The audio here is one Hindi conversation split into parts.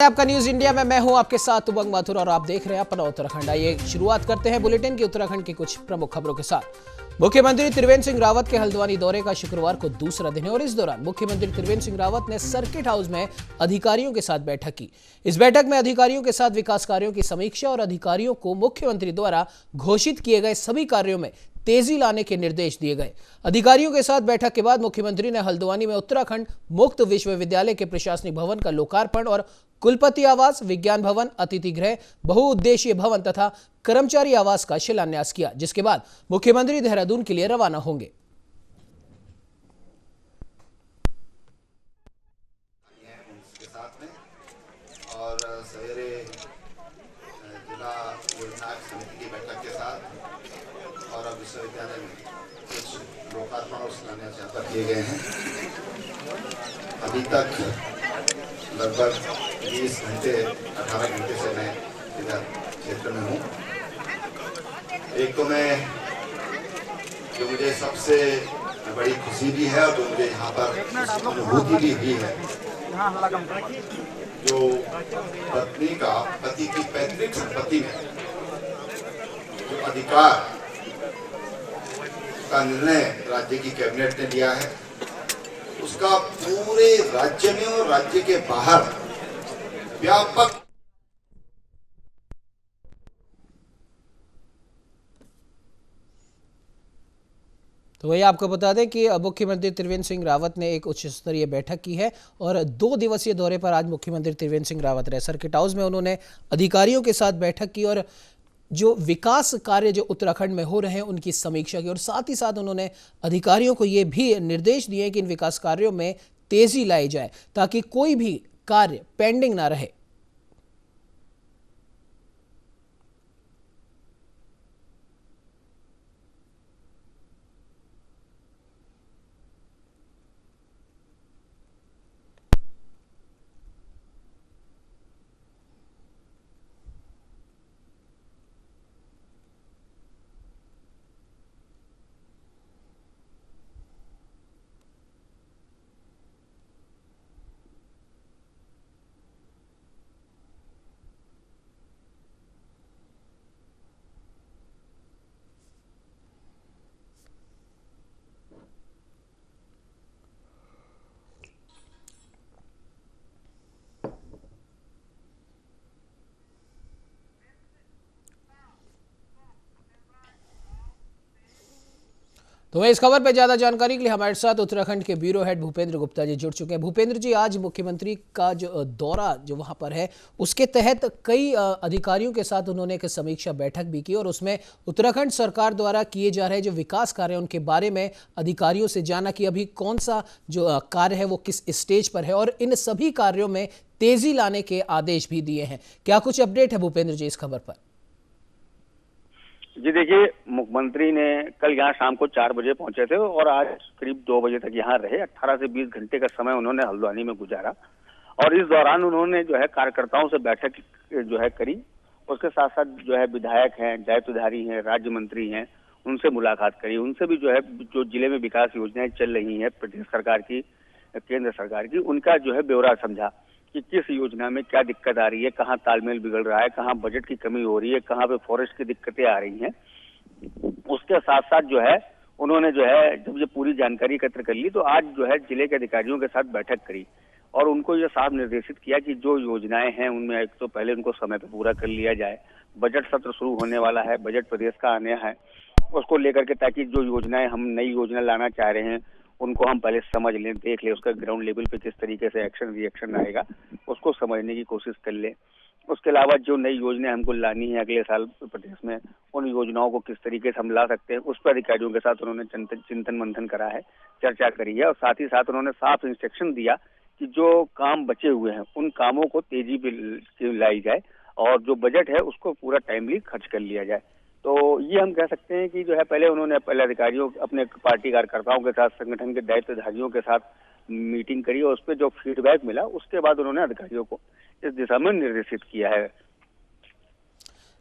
आपका न्यूज इंडिया में मैं हूं आपके साथ उमंग माथुर और आप देख रहे हैं अपना उत्तराखंड। आइए शुरुआत करते हैं बुलेटिन की उत्तराखंड की कुछ प्रमुख खबरों के साथ। मुख्यमंत्री त्रिवेंद्र सिंह रावत के हल्द्वानी दौरे का शुक्रवार को दूसरा दिन है और इस दौरान मुख्यमंत्री त्रिवेंद्र सिंह रावत ने सर्किट हाउस में अधिकारियों के साथ बैठक की। इस बैठक में अधिकारियों के साथ विकास कार्यों की समीक्षा और अधिकारियों को मुख्यमंत्री द्वारा घोषित किए गए सभी कार्यों में तेजी लाने के निर्देश दिए गए। अधिकारियों के साथ बैठक के बाद मुख्यमंत्री ने हल्द्वानी में उत्तराखंड मुक्त विश्वविद्यालय के प्रशासनिक भवन का लोकार्पण और कुलपति आवास, विज्ञान भवन, अतिथि गृह, बहुउद्देशीय भवन तथा कर्मचारी आवास का शिलान्यास किया, जिसके बाद मुख्यमंत्री देहरादून के लिए रवाना होंगे। और सवेरे जिला योजना समिति की बैठक के साथ और अब विश्वविद्यालय में कुछ लोकार्पण और शिलान्यास यहाँ पर किए गए हैं। अभी तक लगभग 20 घंटे 18 घंटे से मैं इधर क्षेत्र में हूँ। एक तो मैं जो मुझे सबसे बड़ी खुशी भी है और जो मुझे यहाँ पर अनुभूति भी है, जो पत्नी का पति की पैतृक संपत्ति में जो अधिकार का निर्णय राज्य की कैबिनेट ने लिया है, उसका पूरे राज्य में और राज्य के बाहर व्यापक। तो वही आपको बता दें कि मुख्यमंत्री त्रिवेंद्र सिंह रावत ने एक उच्च स्तरीय बैठक की है और 2 दिवसीय दौरे पर आज मुख्यमंत्री त्रिवेंद्र सिंह रावत रहे। सर्किट हाउस में उन्होंने अधिकारियों के साथ बैठक की और जो विकास कार्य जो उत्तराखंड में हो रहे हैं उनकी समीक्षा की और साथ ही साथ उन्होंने अधिकारियों को ये भी निर्देश दिए कि इन विकास कार्यों में तेजी लाई जाए ताकि कोई भी कार्य पेंडिंग ना रहे। तो इस खबर पर ज्यादा जानकारी के लिए हमारे साथ उत्तराखंड के ब्यूरो हेड भूपेंद्र गुप्ता जी जुड़ चुके हैं। भूपेंद्र जी, आज मुख्यमंत्री का जो दौरा जो वहां पर है उसके तहत कई अधिकारियों के साथ उन्होंने एक समीक्षा बैठक भी की और उसमें उत्तराखंड सरकार द्वारा किए जा रहे जो विकास कार्य हैं उनके बारे में अधिकारियों से जाना कि अभी कौन सा जो कार्य है वो किस स्टेज पर है और इन सभी कार्यों में तेजी लाने के आदेश भी दिए हैं। क्या कुछ अपडेट है भूपेंद्र जी इस खबर पर? जी देखिए, मुख्यमंत्री ने कल यहाँ शाम को 4 बजे पहुंचे थे और आज करीब 2 बजे तक यहाँ रहे। 18 से 20 घंटे का समय उन्होंने हल्द्वानी में गुजारा और इस दौरान उन्होंने जो है कार्यकर्ताओं से बैठक जो है करी। उसके साथ साथ जो है विधायक हैं, दायित्वधारी हैं, राज्य मंत्री हैं, उनसे मुलाकात करी। उनसे भी जो है जो जिले में विकास योजनाएं चल रही हैं प्रदेश सरकार की, केंद्र सरकार की, उनका जो है ब्यौरा समझा कि किस योजना में क्या दिक्कत आ रही है, कहाँ तालमेल बिगड़ रहा है, कहाँ बजट की कमी हो रही है, कहाँ पे फॉरेस्ट की दिक्कतें आ रही हैं। उसके साथ साथ जो है उन्होंने जो है जब ये पूरी जानकारी एकत्र कर ली तो आज जो है जिले के अधिकारियों के साथ बैठक करी और उनको ये साफ निर्देशित किया कि जो योजनाएं हैं उनमें एक तो पहले उनको समय पे पूरा कर लिया जाए। बजट सत्र शुरू होने वाला है, बजट प्रदेश का आने है, उसको लेकर के ताकि जो योजनाएं हम नई योजना लाना चाह रहे हैं उनको हम पहले समझ लें, देख लें, उसका ग्राउंड लेवल पे किस तरीके से एक्शन रिएक्शन आएगा उसको समझने की कोशिश कर लें। उसके अलावा जो नई योजनाएं हमको लानी है अगले साल प्रदेश में, उन योजनाओं को किस तरीके से हम ला सकते हैं, उस पर अधिकारियों के साथ उन्होंने चिंतन मंथन करा है, चर्चा करी है और साथ ही साथ उन्होंने साफ इंस्ट्रक्शन दिया कि जो काम बचे हुए हैं उन कामों को तेजी पे लाई जाए और जो बजट है उसको पूरा टाइमली खर्च कर लिया जाए। तो ये हम कह सकते हैं कि जो है पहले अधिकारियों अपने पार्टी कार्यकर्ताओं के साथ, संगठन के दायित्वधारियों के साथ मीटिंग करी और उस पर जो फीडबैक मिला उसके बाद उन्होंने अधिकारियों को इस दिशा में निर्देशित किया है।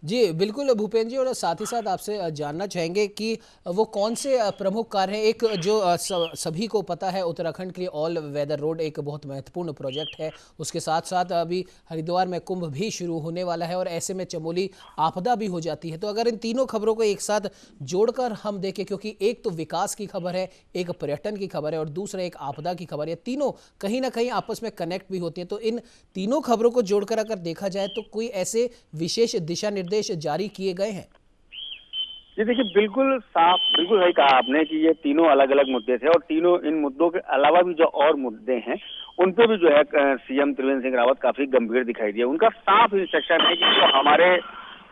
जी बिल्कुल भूपेंद्र जी, और साथ ही साथ आपसे जानना चाहेंगे कि वो कौन से प्रमुख कार्य हैं। एक जो सभी को पता है, उत्तराखंड के लिए ऑल वेदर रोड एक बहुत महत्वपूर्ण प्रोजेक्ट है। उसके साथ साथ अभी हरिद्वार में कुंभ भी शुरू होने वाला है और ऐसे में चमोली आपदा भी हो जाती है। तो अगर इन तीनों खबरों को एक साथ जोड़कर हम देखें, क्योंकि एक तो विकास की खबर है, एक पर्यटन की खबर है और दूसरा एक आपदा की खबर है, तीनों कहीं ना कहीं आपस में कनेक्ट भी होती हैं। तो इन तीनों खबरों को जोड़कर अगर देखा जाए तो कोई ऐसे विशेष दिशा निर्देश जारी किए गए हैं? जी देखिए, बिल्कुल साफ, बिल्कुल सही कहा आपने कि ये तीनों अलग अलग मुद्दे थे और तीनों इन मुद्दों के अलावा भी जो और मुद्दे हैं उन पे भी जो है सीएम त्रिवेंद्र सिंह रावत काफी गंभीर दिखाई दिए। उनका साफ इंस्ट्रक्शन है कि जो हमारे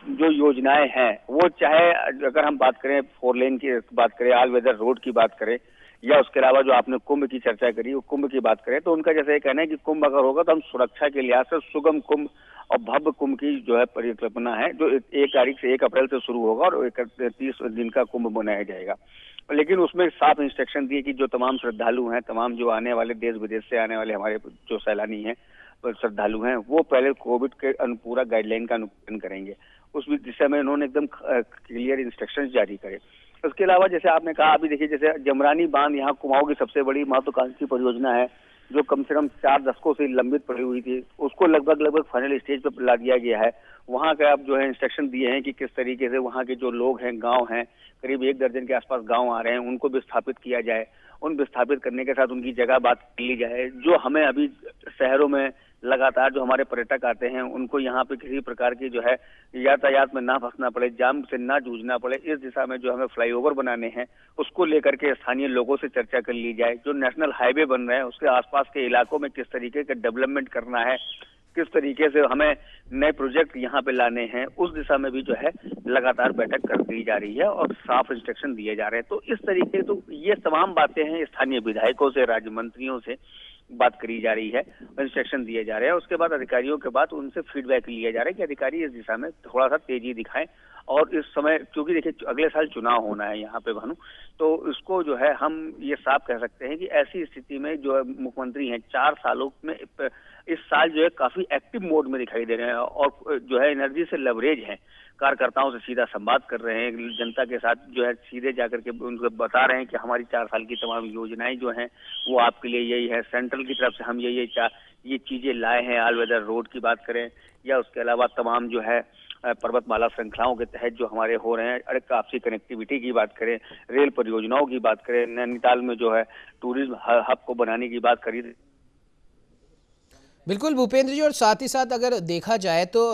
जो योजनाएं हैं, वो चाहे अगर हम बात करें 4 लेन की बात करें, ऑल वेदर रोड की बात करें, या उसके अलावा जो आपने कुंभ की चर्चा करी, वो कुंभ की बात करें, तो उनका जैसे ये कहना है कि कुंभ अगर होगा तो हम सुरक्षा के लिहाज से सुगम कुंभ और भव्य कुंभ की जो है परिकल्पना है, जो 1 अप्रैल से शुरू होगा और 31 दिन का कुंभ मनाया जाएगा। लेकिन उसमें साफ इंस्ट्रक्शन दिए कि जो तमाम श्रद्धालु हैं, तमाम जो आने वाले देश विदेश से आने वाले हमारे जो सैलानी हैं, श्रद्धालु हैं, वो पहले कोविड के पूरा गाइडलाइन का अनुपालन करेंगे। उस दिशा में उन्होंने एकदम क्लियर इंस्ट्रक्शंस जारी करे। उसके अलावा जैसे आपने कहा, अभी देखिए जैसे जमरानी बांध यहाँ कुमाऊं की सबसे बड़ी महत्वाकांक्षी परियोजना है, जो कम से कम 4 दशकों से लंबित पड़ी हुई थी, उसको लगभग फाइनल स्टेज पर ला दिया गया है। वहाँ का अब जो है इंस्ट्रक्शन दिए हैं कि किस तरीके से वहाँ के जो लोग हैं, गांव हैं, करीब 1 दर्जन के आसपास गांव आ रहे हैं, उनको विस्थापित किया जाए। उन विस्थापित करने के साथ उनकी जगह बात कर ली जाए। जो हमें अभी शहरों में लगातार जो हमारे पर्यटक आते हैं, उनको यहाँ पे किसी प्रकार की जो है यातायात में ना फंसना पड़े, जाम से ना जूझना पड़े, इस दिशा में जो हमें फ्लाईओवर बनाने हैं, उसको लेकर के स्थानीय लोगों से चर्चा कर ली जाए। जो नेशनल हाईवे बन रहे हैं, उसके आसपास के इलाकों में किस तरीके का डेवलपमेंट करना है, किस तरीके से हमें नए प्रोजेक्ट यहाँ पे लाने हैं, उस दिशा में भी जो है लगातार बैठक कर दी जा रही है और साफ इंस्ट्रक्शन दिए जा रहे हैं। तो इस तरीके तो ये तमाम बातें हैं, स्थानीय विधायकों से, राज्य मंत्रियों से बात करी जा रही है, इंस्ट्रक्शन दिए जा रहे हैं। उसके बाद अधिकारियों के बाद उनसे फीडबैक लिया जा रहा है कि अधिकारी इस दिशा में थोड़ा सा तेजी दिखाएं। और इस समय क्योंकि देखिए अगले साल चुनाव होना है यहाँ पे भानु, तो इसको जो है हम ये साफ कह सकते हैं कि ऐसी स्थिति में जो मुख्यमंत्री हैं 4 सालों में इस साल जो है काफी एक्टिव मोड में दिखाई दे रहे हैं और जो है एनर्जी से लेवरेज है, कार्यकर्ताओं से सीधा संवाद कर रहे हैं, जनता के साथ जो है सीधे जाकर के उनको बता रहे हैं कि हमारी 4 साल की तमाम योजनाएं जो हैं वो आपके लिए यही है, सेंट्रल की तरफ से हम ये चीजें लाए हैं। ऑल वेदर रोड की बात करें या उसके अलावा तमाम जो है पर्वतमाला श्रृंखलाओं के तहत जो हमारे हो रहे हैं, अड़क आपसी कनेक्टिविटी की बात करें, रेल परियोजनाओं की बात करें, नैनीताल में जो है टूरिज्म हब को बनाने की बात करी। बिल्कुल भूपेंद्र जी, और साथ ही साथ अगर देखा जाए तो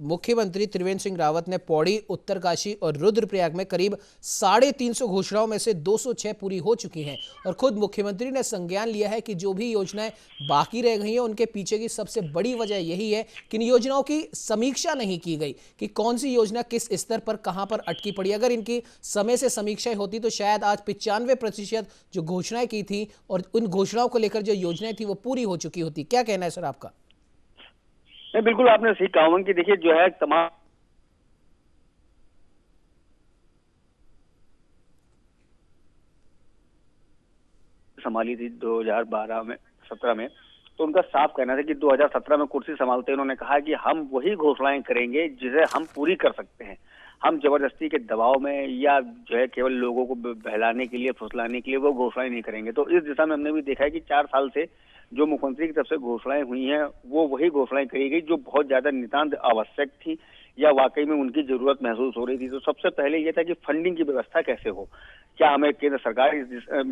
मुख्यमंत्री त्रिवेंद्र सिंह रावत ने पौड़ी, उत्तरकाशी और रुद्रप्रयाग में करीब 350 घोषणाओं में से 206 पूरी हो चुकी हैं और खुद मुख्यमंत्री ने संज्ञान लिया है कि जो भी योजनाएं बाकी रह गई हैं उनके पीछे की सबसे बड़ी वजह यही है कि इन योजनाओं की समीक्षा नहीं की गई कि कौन सी योजना किस स्तर पर कहां पर अटकी पड़ी। अगर इनकी समय से समीक्षाएं होती तो शायद आज 95% जो घोषणाएं की थी और उन घोषणाओं को लेकर जो योजनाएं थी वो पूरी हो चुकी होती। क्या कहना है सर आपका? नहीं, बिल्कुल आपने सही कहा कि देखिए जो है तमाम संभाली थी 2012 में 17 में, तो उनका साफ कहना था कि 2017 में कुर्सी संभालते उन्होंने कहा कि हम वही घोषणाएं करेंगे जिसे हम पूरी कर सकते हैं। हम जबरदस्ती के दबाव में या जो है केवल लोगों को बहलाने के लिए, फुसलाने के लिए वो घोषणाएं नहीं करेंगे। तो इस दिशा में हमने भी देखा है कि 4 साल से जो मुख्यमंत्री की तरफ से घोषणाएं हुई हैं वो वही घोषणाएं करी गई जो बहुत ज्यादा नितांत आवश्यक थी या वाकई में उनकी जरूरत महसूस हो रही थी। तो सबसे पहले ये था कि फंडिंग की व्यवस्था कैसे हो, क्या हमें केंद्र सरकार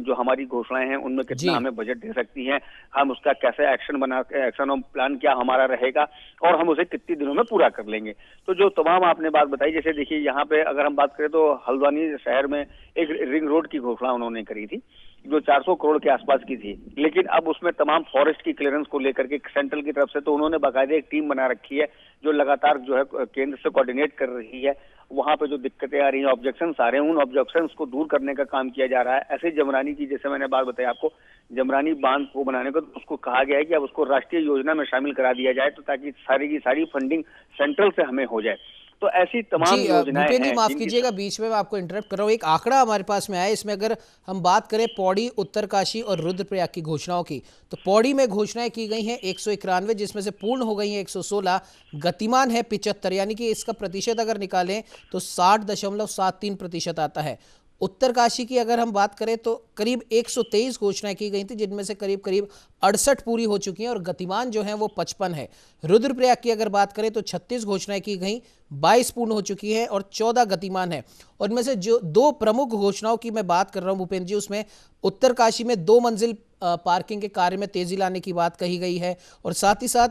जो हमारी घोषणाएं हैं उनमें कितना हमें बजट दे सकती है, हम उसका कैसे एक्शन और प्लान क्या हमारा रहेगा और हम उसे कितने दिनों में पूरा कर लेंगे। तो जो तमाम आपने बात बताई, जैसे देखिए यहाँ पे अगर हम बात करें तो हल्द्वानी शहर में एक रिंग रोड की घोषणा उन्होंने करी थी जो 400 करोड़ के आसपास की थी, लेकिन अब उसमें तमाम फॉरेस्ट की क्लियरेंस को लेकर के सेंट्रल की तरफ से तो उन्होंने बाकायदा एक टीम बना रखी है जो लगातार जो है केंद्र से कोऑर्डिनेट कर रही है। वहां पे जो दिक्कतें आ रही हैं, ऑब्जेक्शंस आ रहे हैं, उन ऑब्जेक्शंस को दूर करने का काम किया जा रहा है। ऐसे जमरानी की, जैसे मैंने बात बताई आपको, जमरानी बांध को बनाने को तो उसको कहा गया है कि अब उसको राष्ट्रीय योजना में शामिल करा दिया जाए तो ताकि सारी की सारी फंडिंग सेंट्रल से हमें हो जाए। तो ऐसी तमाम जी योजनाएं भूपेन जी, हैं माफ जिनकी कीजिएगा, बीच में मैं आपको इंटरप्ट कर रहा हूँ। एक आंकड़ा हमारे पास में आया, इसमें अगर हम बात करें पौड़ी, उत्तरकाशी और रुद्रप्रयाग की घोषणाओं की, तो पौड़ी में घोषणाएं की गई हैं 191, जिसमें से पूर्ण हो गई हैं 116, गतिमान है 75, यानी कि इसका प्रतिशत अगर निकालें तो 60.73% आता है। उत्तरकाशी की अगर हम बात करें तो करीब 123 घोषणाएं की गई थी, जिनमें से करीब करीब 68 पूरी हो चुकी हैं और गतिमान जो है वो 55 है। रुद्रप्रयाग की अगर बात करें तो 36 घोषणाएं की गई, 22 पूर्ण हो चुकी हैं और 14 गतिमान है। और इनमें से जो दो प्रमुख घोषणाओं की मैं बात कर रहा हूं भूपेंद्र जी, उसमें उत्तरकाशी में 2 मंजिल पार्किंग के कार्य में तेजी लाने की बात कही गई है, और साथ ही साथ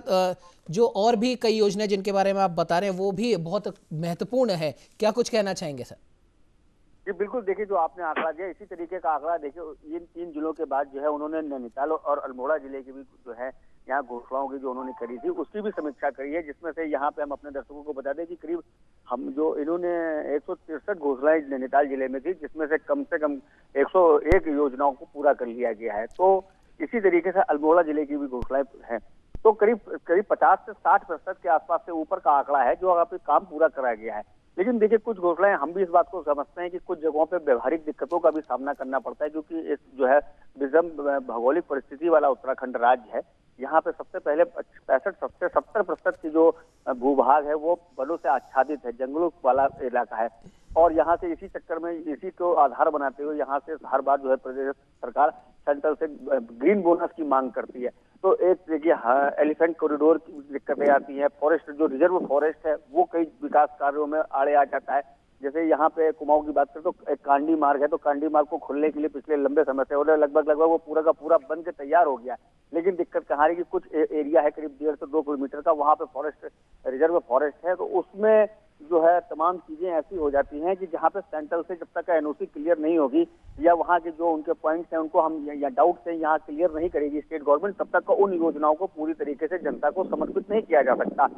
जो और भी कई योजनाएं जिनके बारे में आप बता रहे हैं वो भी बहुत महत्वपूर्ण है। क्या कुछ कहना चाहेंगे सर? जी बिल्कुल, देखिए जो आपने आंकड़ा दिया, इसी तरीके का आंकड़ा देखिए इन 3 जिलों के बाद जो है उन्होंने नैनीताल और अल्मोड़ा जिले की भी जो है यहाँ घोषणाओं की जो उन्होंने करी थी उसकी भी समीक्षा करी है, जिसमें से यहाँ पे हम अपने दर्शकों को बता दें कि करीब हम जो इन्होंने 163 घोषणाएं नैनीताल जिले में थी, जिसमें से कम 101 योजनाओं को पूरा कर लिया गया है। तो इसी तरीके से अल्मोड़ा जिले की भी घोषणाएं हैं। तो करीब 50 से 60% के आसपास से ऊपर का आंकड़ा है जो आप काम पूरा कराया गया है। लेकिन देखिए कुछ घोषणाएं हम भी इस बात को समझते हैं कि कुछ जगहों पे व्यवहारिक दिक्कतों का भी सामना करना पड़ता है, क्योंकि इस जो है विषम भौगोलिक परिस्थिति वाला उत्तराखंड राज्य है। यहाँ पे सबसे पहले 65 से 70% की जो भूभाग है वो वनों से आच्छादित है, जंगलों वाला इलाका है। और यहाँ से इसी चक्कर में इसी को आधार बनाते हुए यहाँ से हर बार जो है प्रदेश सरकार सेंट्रल से ग्रीन बोनस की मांग करती है। तो एक देखिए एलिफेंट कॉरिडोर की दिक्कतें आती हैं, फॉरेस्ट जो रिजर्व फॉरेस्ट है वो कई विकास कार्यों में आड़े आ जाता है। जैसे यहाँ पे कुमाऊं की बात करें तो एक कांडी मार्ग है, तो कांडी मार्ग को खोलने के लिए पिछले लंबे समय से और लगभग वो पूरा का पूरा बन के तैयार हो गया। लेकिन दिक्कत कहाँ रही कि कुछ एरिया है करीब 1.5 से 2 किलोमीटर का, वहाँ पे फॉरेस्ट रिजर्व फॉरेस्ट है, तो उसमें जो है तमाम चीजें ऐसी हो जाती हैं कि जहाँ पे सेंट्रल से जब तक एनओसी क्लियर नहीं होगी या वहाँ के जो उनके पॉइंट्स हैं उनको हम या डाउट्स हैं यहाँ क्लियर नहीं करेगी स्टेट गवर्नमेंट, तब तक उन योजनाओं को पूरी तरीके से जनता को समर्पित नहीं किया जा सकता।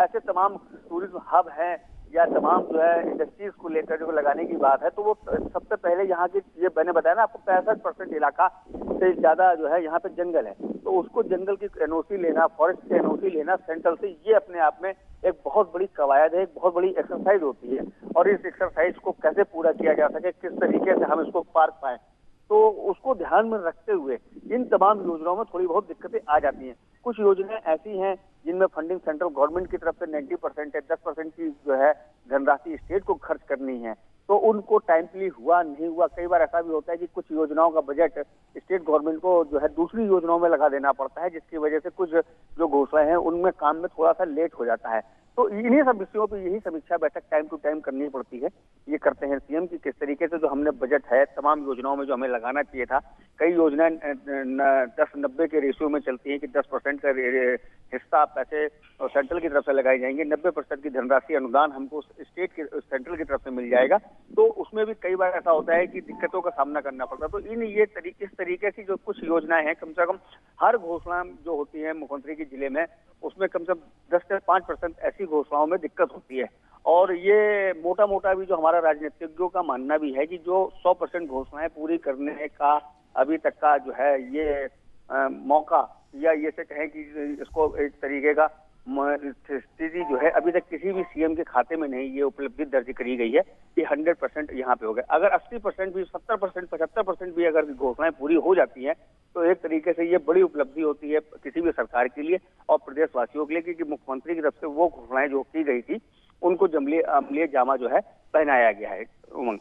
ऐसे तमाम टूरिज्म हब हैं या तमाम जो है इंडस्ट्रीज को लेकर जो लगाने की बात है, तो वो सबसे पहले यहाँ की ये मैंने बताया ना आपको 65% इलाका से ज्यादा जो है यहाँ पे जंगल है, तो उसको जंगल की एनओसी लेना, फॉरेस्ट की एनओसी लेना सेंट्रल से, ये अपने आप में एक बहुत बड़ी कवायद है, एक बहुत बड़ी एक्सरसाइज होती है। और इस एक्सरसाइज को कैसे पूरा किया जा सके, किस तरीके से हम इसको पार पाए, तो उसको ध्यान में रखते हुए इन तमाम योजनाओं में थोड़ी बहुत दिक्कतें आ जाती हैं। कुछ योजनाएं ऐसी हैं जिनमें फंडिंग सेंट्रल गवर्नमेंट की तरफ से 90% है, 10% की जो है धनराशि स्टेट को खर्च करनी है, तो उनको टाइमली हुआ नहीं हुआ। कई बार ऐसा भी होता है कि कुछ योजनाओं का बजट स्टेट गवर्नमेंट को जो है दूसरी योजनाओं में लगा देना पड़ता है, जिसकी वजह से कुछ जो घोषणाएं हैं उनमें काम में थोड़ा सा लेट हो जाता है। तो इन्हीं सब विषयों पर यही समीक्षा बैठक टाइम टू टाइम करनी पड़ती है। ये करते हैं सीएम की किस तरीके से जो हमने बजट है तमाम योजनाओं में जो हमें लगाना चाहिए था, कई योजनाएं 10-90 के रेशियो में चलती हैं कि 10% का हिस्सा पैसे सेंट्रल की तरफ से लगाए जाएंगे, 90% की धनराशि अनुदान हमको स्टेट के सेंट्रल की तरफ से मिल जाएगा। तो उसमें भी कई बार ऐसा होता है कि दिक्कतों का सामना करना पड़ता है। तो इस तरीके की जो कुछ योजनाएं हैं, कम से कम हर घोषणा जो होती है मुख्यमंत्री के जिले में, उसमें कम से कम 10 से 5% ऐसी घोषणाओं में दिक्कत होती है। और ये मोटा मोटा भी जो हमारा राजनीतिज्ञों का मानना भी है कि जो 100% घोषणाएं पूरी करने का अभी तक का जो है ये मौका, या ये से कहें कि इसको एक तरीके का स्थिति जो है अभी तक किसी भी सीएम के खाते में नहीं ये उपलब्धि दर्ज करी गई है कि 100% यहाँ पे हो गए। अगर 80% भी, 70%, 75% भी अगर घोषणाएं पूरी हो जाती हैं तो एक तरीके से ये बड़ी उपलब्धि होती है किसी भी सरकार के लिए और प्रदेशवासियों के लिए, क्योंकि मुख्यमंत्री की तरफ से वो घोषणाएं जो की गई थी उनको अमलीय जामा जो है पहनाया गया है। उमंग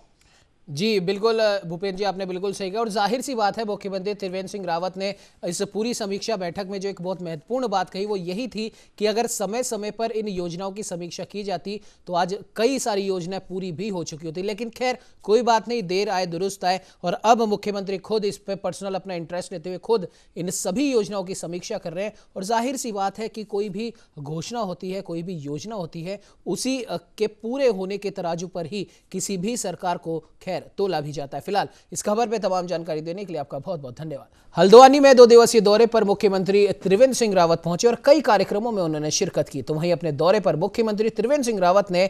जी बिल्कुल भूपेंद्र जी, आपने बिल्कुल सही कहा, और जाहिर सी बात है मुख्यमंत्री त्रिवेंद्र सिंह रावत ने इस पूरी समीक्षा बैठक में जो एक बहुत महत्वपूर्ण बात कही वो यही थी कि अगर समय समय पर इन योजनाओं की समीक्षा की जाती तो आज कई सारी योजनाएं पूरी भी हो चुकी होती। लेकिन खैर कोई बात नहीं, देर आए दुरुस्त आए, और अब मुख्यमंत्री खुद इस पर पर्सनल अपना इंटरेस्ट लेते हुए खुद इन सभी योजनाओं की समीक्षा कर रहे हैं। और जाहिर सी बात है कि कोई भी घोषणा होती है, कोई भी योजना होती है, उसी के पूरे होने के तराजू पर ही किसी भी सरकार को खैर तोला भी जाता है। फिलहाल इस खबर पे तमाम जानकारी देने के लिए आपका बहुत बहुत धन्यवाद। हल्द्वानी में 2 दिवसीय दौरे पर मुख्यमंत्री त्रिवेंद्र सिंह रावत पहुंचे और कई कार्यक्रमों में उन्होंने शिरकत की। तो वहीं अपने दौरे पर मुख्यमंत्री त्रिवेंद्र सिंह रावत ने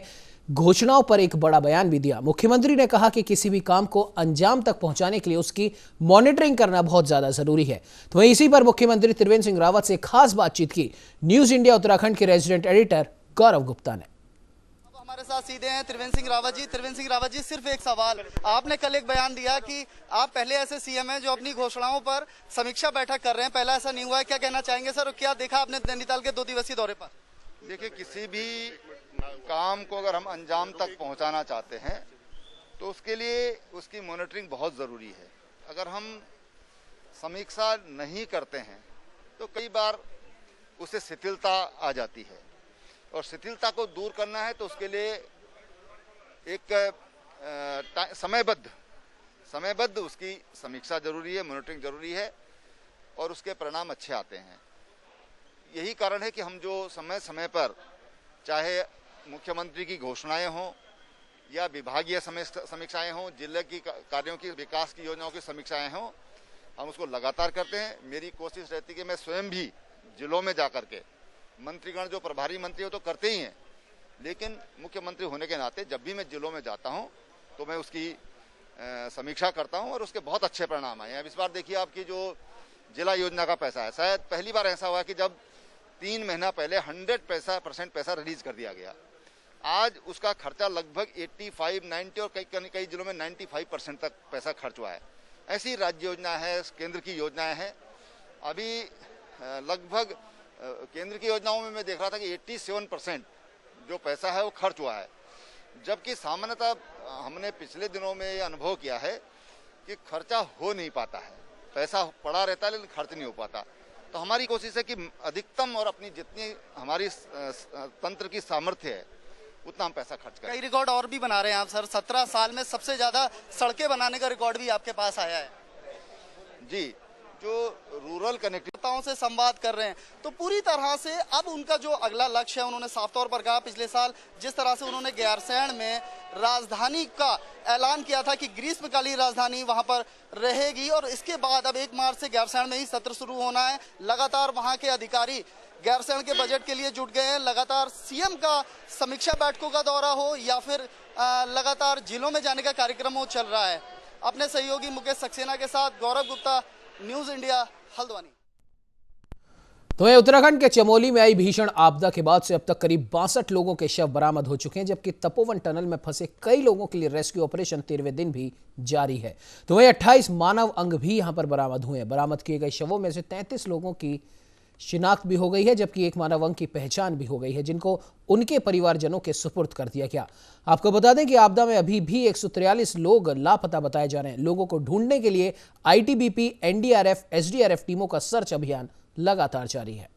घोषणाओं पर एक बड़ा बयान भी दिया। मुख्यमंत्री ने कहा कि किसी भी काम को अंजाम तक पहुंचाने के लिए उसकी मॉनिटरिंग करना बहुत ज्यादा जरूरी है। तो वहीं इसी पर मुख्यमंत्री त्रिवेंद्र सिंह रावत से खास बातचीत की न्यूज इंडिया उत्तराखंड के रेजिडेंट एडिटर गौरव गुप्ता ने। हमारे साथ सीधे हैं त्रिवेंद्र सिंह रावत जी। त्रिवेंद्र सिंह रावत जी, सिर्फ एक सवाल, आपने कल एक बयान दिया कि आप पहले ऐसे सीएम हैं जो अपनी घोषणाओं पर समीक्षा बैठक कर रहे हैं, पहला ऐसा नहीं हुआ है, क्या कहना चाहेंगे सर? और क्या देखा आपने नैनीताल के 2 दिवसीय दौरे पर? देखिए, किसी भी काम को अगर हम अंजाम तक पहुंचाना चाहते हैं तो उसके लिए उसकी मॉनिटरिंग बहुत ज़रूरी है। अगर हम समीक्षा नहीं करते हैं तो कई बार उससे शिथिलता आ जाती है, और शिथिलता को दूर करना है तो उसके लिए एक समयबद्ध उसकी समीक्षा जरूरी है, मॉनिटरिंग जरूरी है, और उसके परिणाम अच्छे आते हैं। यही कारण है कि हम जो समय समय पर, चाहे मुख्यमंत्री की घोषणाएं हों या विभागीय समीक्षाएं हों, जिले की कार्यों की, विकास की योजनाओं की समीक्षाएं हों, हम उसको लगातार करते हैं। मेरी कोशिश रहती है कि मैं स्वयं भी जिलों में जाकर के, मंत्रीगण जो प्रभारी मंत्री हो तो करते ही हैं, लेकिन मुख्यमंत्री होने के नाते जब भी मैं जिलों में जाता हूं तो मैं उसकी समीक्षा करता हूं, और उसके बहुत अच्छे परिणाम आए हैं। अब इस बार देखिए, आपकी जो जिला योजना का पैसा है, शायद पहली बार ऐसा हुआ कि जब 3 महीना पहले 100% पैसा रिलीज कर दिया गया। आज उसका खर्चा लगभग 85, 90 और कई जिलों में 95% तक पैसा खर्च हुआ है। ऐसी राज्य योजना है, केंद्र की योजनाएं हैं। अभी लगभग केंद्र की योजनाओं में मैं देख रहा था कि 87% जो पैसा है वो खर्च हुआ है, जबकि सामान्यतः हमने पिछले दिनों में ये अनुभव किया है कि खर्चा हो नहीं पाता है, पैसा पड़ा रहता है लेकिन खर्च नहीं हो पाता। तो हमारी कोशिश है कि अधिकतम और अपनी जितनी हमारी तंत्र की सामर्थ्य है उतना हम पैसा खर्च करें। कई रिकॉर्ड और भी बना रहे हैं आप सर, 17 साल में सबसे ज्यादा सड़कें बनाने का रिकॉर्ड भी आपके पास आया है। जी, जो रूरल कनेक्टिविटी से संवाद कर रहे हैं, तो पूरी तरह से अब उनका जो अगला लक्ष्य है, उन्होंने साफ तौर पर कहा, पिछले साल जिस तरह से उन्होंने गैरसैंण में राजधानी का ऐलान किया था कि ग्रीष्मकालीन राजधानी वहां पर रहेगी, और इसके बाद अब 1 मार्च से गैरसैंण में ही सत्र शुरू होना है। लगातार वहां के अधिकारी गैरसैंण के बजट के लिए जुट गए हैं। लगातार सीएम का समीक्षा बैठकों का दौरा हो या फिर लगातार जिलों में जाने का कार्यक्रम हो चल रहा है। अपने सहयोगी मुकेश सक्सेना के साथ गौरव गुप्ता, न्यूज इंडिया, हल्द्वानी। तो उत्तराखंड के चमोली में आई भीषण आपदा के बाद से अब तक करीब 62 लोगों के शव बरामद हो चुके हैं, जबकि तपोवन टनल में फंसे कई लोगों के लिए रेस्क्यू ऑपरेशन 13वें दिन भी जारी है। तो वहीं 28 मानव अंग भी यहां पर बरामद हुए हैं। बरामद किए गए शवों में से 33 लोगों की शिनाख्त भी हो गई है, जबकि 1 मानव अंग की पहचान भी हो गई है, जिनको उनके परिवारजनों के सुपुर्द कर दिया गया। आपको बता दें कि आपदा में अभी भी 143 लोग लापता बताए जा रहे हैं। लोगों को ढूंढने के लिए आईटीबीपी, एनडीआरएफ, एसडीआरएफ टीमों का सर्च अभियान लगातार जारी है।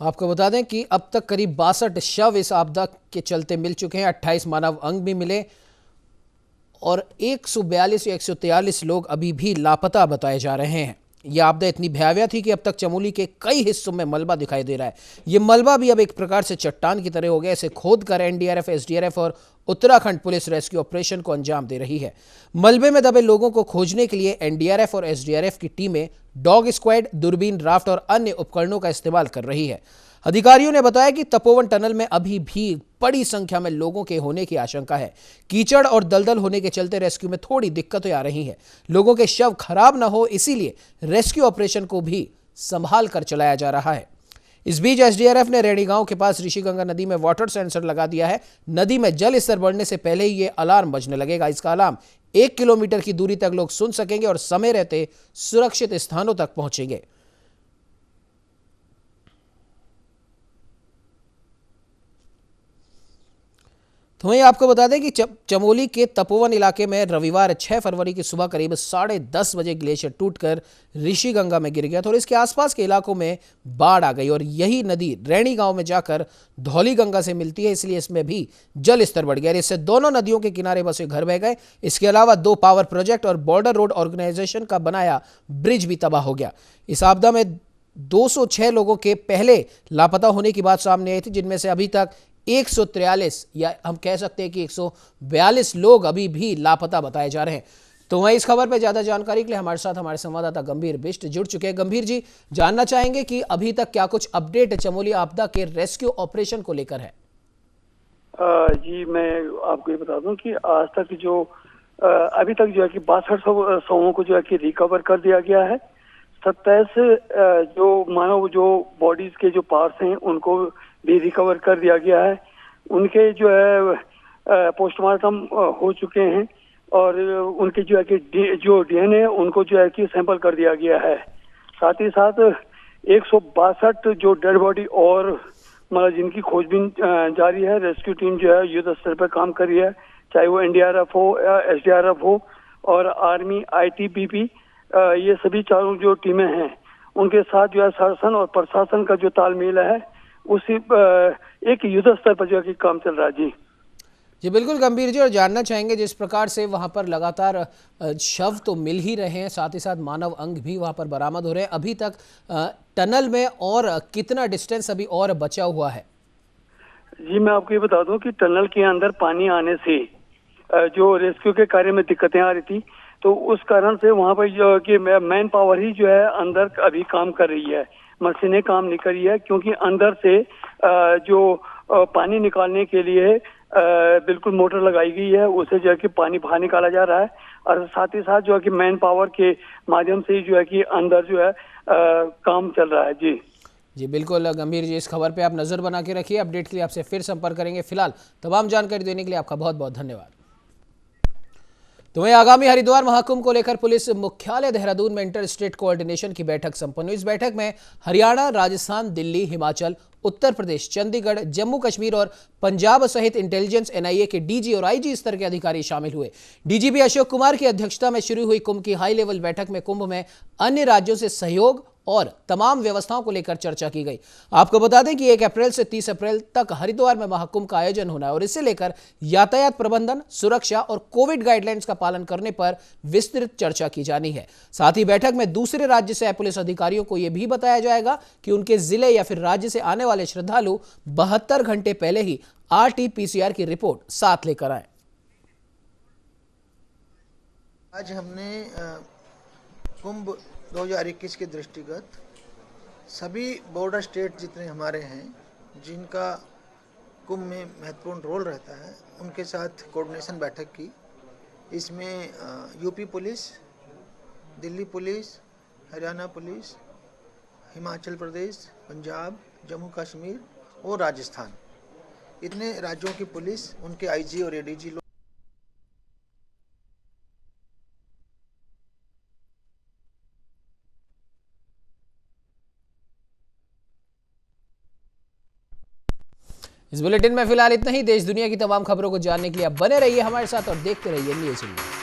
आपको बता दें कि अब तक करीब 62 शव इस आपदा के चलते मिल चुके हैं। 28 मानव अंग भी मिले और 142 या 143 लोग अभी भी लापता बताए जा रहे हैं। यह आपदा इतनी भयावह थी कि अब तक चमोली के कई हिस्सों में मलबा दिखाई दे रहा है। यह मलबा भी अब एक प्रकार से चट्टान की तरह हो गया। इसे खोद कर एनडीआरएफ, एसडीआरएफ और उत्तराखंड पुलिस रेस्क्यू ऑपरेशन को अंजाम दे रही है। मलबे में दबे लोगों को खोजने के लिए एनडीआरएफ और एसडीआरएफ की टीमें डॉग स्क्वाड, दूरबीन, राफ्ट और अन्य उपकरणों का इस्तेमाल कर रही है। अधिकारियों ने बताया कि तपोवन टनल में अभी भी बड़ी संख्या में लोगों के होने की आशंका है। कीचड़ और दलदल होने के चलते रेस्क्यू में थोड़ी दिक्कतें आ रही हैं। लोगों के शव खराब न हो, इसीलिए रेस्क्यू ऑपरेशन को भी संभाल कर चलाया जा रहा है। इस बीच एसडीआरएफ ने रैणी गांव के पास ऋषिगंगा नदी में वाटर सेंसर लगा दिया है। नदी में जल स्तर बढ़ने से पहले ही ये अलार्म बजने लगेगा। इसका अलार्म 1 किलोमीटर की दूरी तक लोग सुन सकेंगे और समय रहते सुरक्षित स्थानों तक पहुंचेंगे। तो वहीं आपको बता दें कि चमोली के तपोवन इलाके में रविवार 6 फरवरी की सुबह करीब 10:30 बजे ग्लेशियर टूटकर ऋषिगंगा में गिर गया था और इसके आसपास के इलाकों में बाढ़ आ गई और यही नदी रैणी गांव में जाकर धौली गंगा से मिलती है, इसलिए इसमें भी जल स्तर बढ़ गया। इससे दोनों नदियों के किनारे बसे घर बह गए। इसके अलावा 2 पावर प्रोजेक्ट और बॉर्डर रोड ऑर्गेनाइजेशन का बनाया ब्रिज भी तबाह हो गया। इस आपदा में 206 लोगों के पहले लापता होने की बात सामने आई थी, जिनमें से अभी तक 143 या हम कह सकते हैं कि 142 लोग अभी भी लापता बताए जा रहे हैं। तो वहीं इस खबर पर ज्यादा जानकारी के लिए हमारे साथ हमारे संवाददाता गंभीर बिष्ट जुड़ चुके हैं। गंभीर जी, जानना चाहेंगे कि अभी तक क्या कुछ अपडेट चमोली आपदा के रेस्क्यू ऑपरेशन को लेकर है? जी मैं आपको ये बता दूं कि आज तक जो अभी तक जो है कि 62 शवों को जो है कि रिकवर कर दिया गया है। 27 जो मानव जो बॉडीज के जो पार्ट्स हैं उनको भी रिकवर कर दिया गया है। उनके जो है पोस्टमार्टम हो चुके हैं और उनके जो है कि जो डीएनए उनको जो है कि सैंपल कर दिया गया है। साथ ही साथ 162 जो डेड बॉडी और मतलब जिनकी खोजबीन जारी है। रेस्क्यू टीम जो है युद्ध स्तर पर काम कर रही है, चाहे वो एनडीआरएफ हो या एसडीआरएफ हो और आर्मी, आईटीबीपी, ये सभी चारों जो टीमें हैं उनके साथ जो है शासन और प्रशासन का जो तालमेल है उसी एक युद्ध स्तर पर जो है कि काम चल रहा है। जी बिल्कुल गंभीर जी, और जानना चाहेंगे जिस प्रकार से वहां पर लगातार शव तो मिल ही रहे हैं, साथ ही साथ मानव अंग भी वहां पर बरामद हो रहे हैं, अभी तक टनल में और कितना डिस्टेंस अभी और बचा हुआ है? जी मैं आपको ये बता दूं कि टनल के अंदर पानी आने से जो रेस्क्यू के कार्य में दिक्कतें आ रही थी, तो उस कारण से वहां पर जो कि मैन पावर ही जो है अंदर अभी काम कर रही है, मशीनें काम नहीं कर रही है, क्योंकि अंदर से जो पानी निकालने के लिए बिल्कुल मोटर लगाई गई है, उसे जो है कि पानी बाहर निकाला जा रहा है और साथ ही साथ जो है कि मैन पावर के माध्यम से जो है कि अंदर जो है काम चल रहा है। जी बिल्कुल गंभीर जी, इस खबर पे आप नजर बना के रखिए। अपडेट के लिए आपसे फिर संपर्क करेंगे। फिलहाल तमाम जानकारी देने के लिए आपका बहुत बहुत धन्यवाद। तो वहीं आगामी हरिद्वार महाकुंभ को लेकर पुलिस मुख्यालय देहरादून में इंटर स्टेट कोऑर्डिनेशन की बैठक संपन्न हुई। इस बैठक में हरियाणा, राजस्थान, दिल्ली, हिमाचल, उत्तर प्रदेश, चंडीगढ़, जम्मू कश्मीर और पंजाब सहित इंटेलिजेंस, एनआईए के डीजी और आईजी स्तर के अधिकारी शामिल हुए। डीजीपी अशोक कुमार की अध्यक्षता में शुरू हुई कुंभ की हाई लेवल बैठक में कुंभ में अन्य राज्यों से सहयोग और तमाम व्यवस्थाओं को लेकर चर्चा की गई। आपको बता दें कि 1 अप्रैल से 30 अप्रैल तक हरिद्वार में महाकुंभ का आयोजन होना है और इसे लेकर यातायात प्रबंधन, सुरक्षा और कोविड गाइडलाइंस का पालन करने पर विस्तृत चर्चा की जानी है। साथ ही बैठक में दूसरे राज्य से आए पुलिस अधिकारियों को यह भी बताया जाएगा कि उनके जिले या फिर राज्य से आने वाले श्रद्धालु 72 घंटे पहले ही RT-PCR की रिपोर्ट साथ लेकर आए। आज हमने कुंभ 2021 के दृष्टिगत सभी बॉर्डर स्टेट जितने हमारे हैं जिनका कुंभ में महत्वपूर्ण रोल रहता है, उनके साथ कोऑर्डिनेशन बैठक की। इसमें UP police, Delhi police, Haryana police, Himachal Pradesh, Punjab, Jammu Kashmir और राजस्थान, इतने राज्यों की पुलिस, उनके आईजी और एडीजी लोग इस बुलेटिन में फिलहाल इतना ही। देश दुनिया की तमाम खबरों को जानने के लिए आप बने रहिए हमारे साथ और देखते रहिए न्यूज़ इंडिया।